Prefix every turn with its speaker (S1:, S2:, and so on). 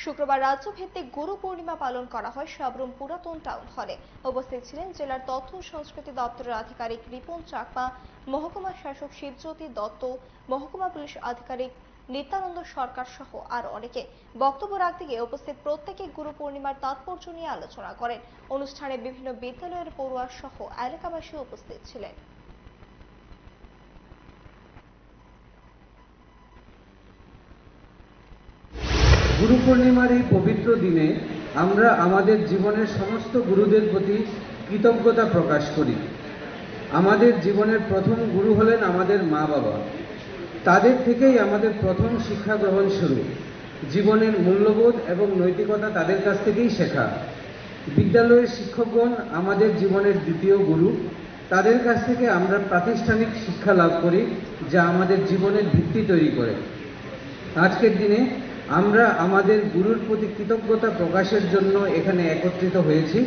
S1: শুক্রবার রাজ্যভিত্তিক গুরু পূর্ণিমা পালন করা হয় সাবরুম পুরাতন টাউন হলে। উপস্থিত ছিলেন জেলার তথ্য ও সংস্কৃতি দপ্তরের আধিকারিক রিপন চাকমা, মহকুমা শাসক শিবজ্যোতি দত্ত, মহকুমা পুলিশ আধিকারিক নিত্যানন্দ সরকার সহ আরো অনেকে। বক্তব্য রাখতে গিয়ে উপস্থিত প্রত্যেকে গুরু পূর্ণিমার তাৎপর্য নিয়ে আলোচনা করেন। অনুষ্ঠানে বিভিন্ন বিদ্যালয়ের পড়ুয়া সহ এলাকাবাসী উপস্থিত ছিলেন।
S2: গুরু পূর্ণিমার এই পবিত্র দিনে আমরা আমাদের জীবনের সমস্ত গুরুদের প্রতি কৃতজ্ঞতা প্রকাশ করি। আমাদের জীবনের প্রথম গুরু হলেন আমাদের মা বাবা। তাদের থেকেই আমাদের প্রথম শিক্ষা গ্রহণ শুরু। জীবনের মূল্যবোধ এবং নৈতিকতা তাদের কাছ থেকেই শেখা। বিদ্যালয়ের শিক্ষকগণ আমাদের জীবনের দ্বিতীয় গুরু। তাদের কাছ থেকে আমরা প্রাতিষ্ঠানিক শিক্ষা লাভ করি, যা আমাদের জীবনের ভিত্তি তৈরি করে। আজকের দিনে আমরা আমাদের গুরুর প্রতি কৃতজ্ঞতা প্রকাশের জন্য এখানে একত্রিত হয়েছি।